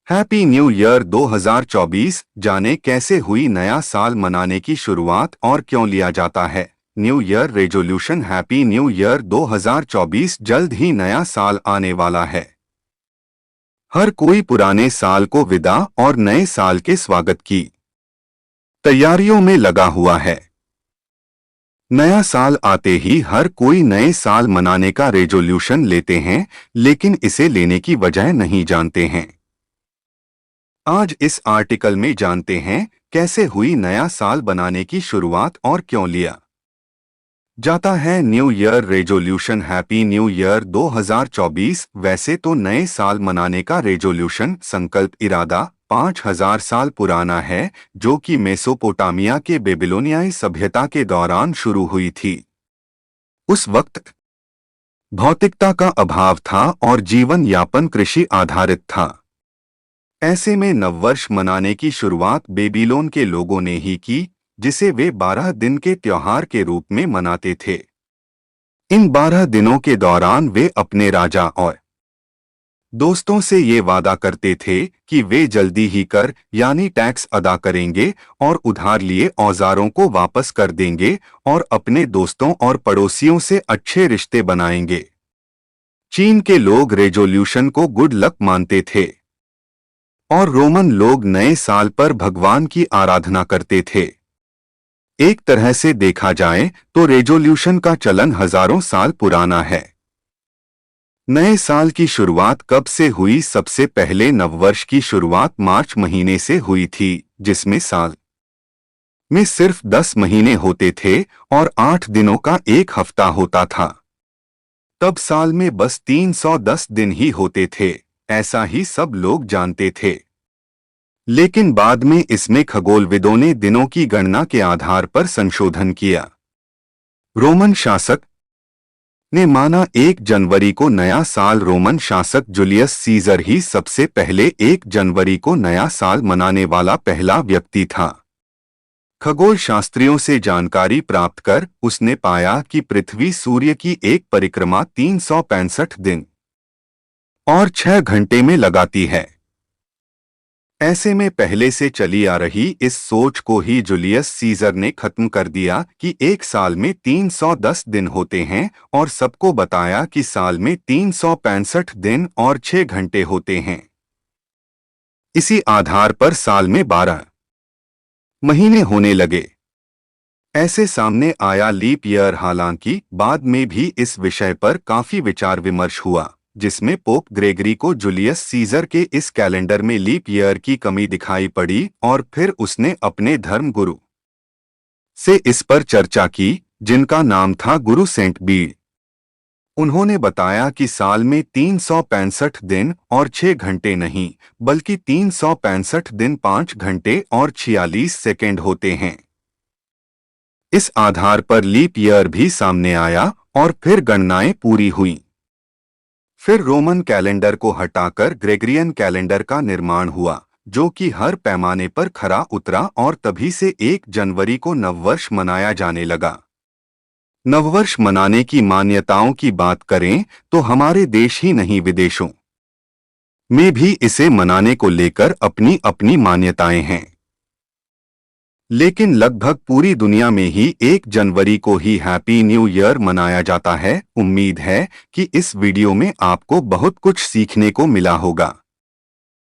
Happy new year 2024। जाने कैसे हुई नया साल मनाने की शुरुआत और क्यों लिया जाता है new year resolution. Happy new year 2024। जल्द ही नया साल आने वाला है। हर कोई पुराने साल को विदा और नए साल के स्वागत की तैयारियों में लगा हुआ है। नया साल आते ही हर कोई नए साल मनाने का रेजोल्यूशन लेते हैं, लेकिन इसे लेने की वजह नहीं जानते हैं। आज इस आर्टिकल में जानते हैं कैसे हुई नया साल बनाने की शुरुआत और क्यों लिया जाता है new year resolution. Happy new year 2024। वैसे तो नए साल मनाने का रेजोल्यूशन संकल्प इरादा 5000 साल पुराना है, जो कि मेसोपोटामिया के बेबीलोनियाई सभ्यता के दौरान शुरू हुई थी। उस वक्त भौतिकता का अभाव था और जीवन यापन कृषि आधारित था। ऐसे में नववर्ष मनाने की शुरुआत बेबीलोन के लोगों ने ही की, जिसे वे 12 दिन के त्योहार के रूप में मनाते थे। इन 12 दिनों के दौरान वे अपने राजा और दोस्तों से ये वादा करते थे कि वे जल्दी ही कर यानी टैक्स अदा करेंगे और उधार लिए औजारों को वापस कर देंगे और अपने दोस्तों और पड़ोसियों से अच्छे रिश्ते बनाएंगे। चीन के लोग रेजोल्यूशन को गुड लक मानते थे और रोमन लोग नए साल पर भगवान की आराधना करते थे। एक तरह से देखा जाए तो रेजोल्यूशन का चलन हजारों साल पुराना है। नए साल की शुरुआत कब से हुई? सबसे पहले नववर्ष की शुरुआत मार्च महीने से हुई थी, जिसमें साल में सिर्फ 10 महीने होते थे और 8 दिनों का एक हफ्ता होता था। तब साल में बस 310 दिन ही होते थे, ऐसा ही सब लोग जानते थे। लेकिन बाद में इसमें खगोलविदों ने दिनों की गणना के आधार पर संशोधन किया। रोमन शासक ने माना 1 जनवरी को नया साल। रोमन शासक जूलियस सीजर ही सबसे पहले 1 जनवरी को नया साल मनाने वाला पहला व्यक्ति था। खगोल शास्त्रियों से जानकारी प्राप्त कर उसने पाया कि पृथ्वी सूर्य की एक परिक्रमा 365 दिन और 6 घंटे में लगाती है। ऐसे में पहले से चली आ रही इस सोच को ही जूलियस सीजर ने खत्म कर दिया कि एक साल में 310 दिन होते हैं और सबको बताया कि साल में 365 दिन और 6 घंटे होते हैं। इसी आधार पर साल में 12 महीने होने लगे। ऐसे सामने आया लीप ईयर। हालांकि बाद में भी इस विषय पर काफी विचार विमर्श हुआ, जिसमें पोप ग्रेगरी को जूलियस सीजर के इस कैलेंडर में लीप ईयर की कमी दिखाई पड़ी और फिर उसने अपने धर्म गुरु से इस पर चर्चा की, जिनका नाम था गुरु सेंट बीड। उन्होंने बताया कि साल में 365 दिन और 6 घंटे नहीं, बल्कि 365 दिन 5 घंटे और 46 सेकेंड होते हैं। इस आधार पर लीप ईयर भी सामने आया और फिर गणनाएं पूरी हुईं। फिर रोमन कैलेंडर को हटाकर ग्रेगरियन कैलेंडर का निर्माण हुआ, जो कि हर पैमाने पर खरा उतरा और तभी से 1 जनवरी को नववर्ष मनाया जाने लगा। नववर्ष मनाने की मान्यताओं की बात करें तो हमारे देश ही नहीं, विदेशों में भी इसे मनाने को लेकर अपनी अपनी मान्यताएं हैं। लेकिन लगभग पूरी दुनिया में ही 1 जनवरी को ही हैप्पी न्यू ईयर मनाया जाता है। उम्मीद है कि इस वीडियो में आपको बहुत कुछ सीखने को मिला होगा।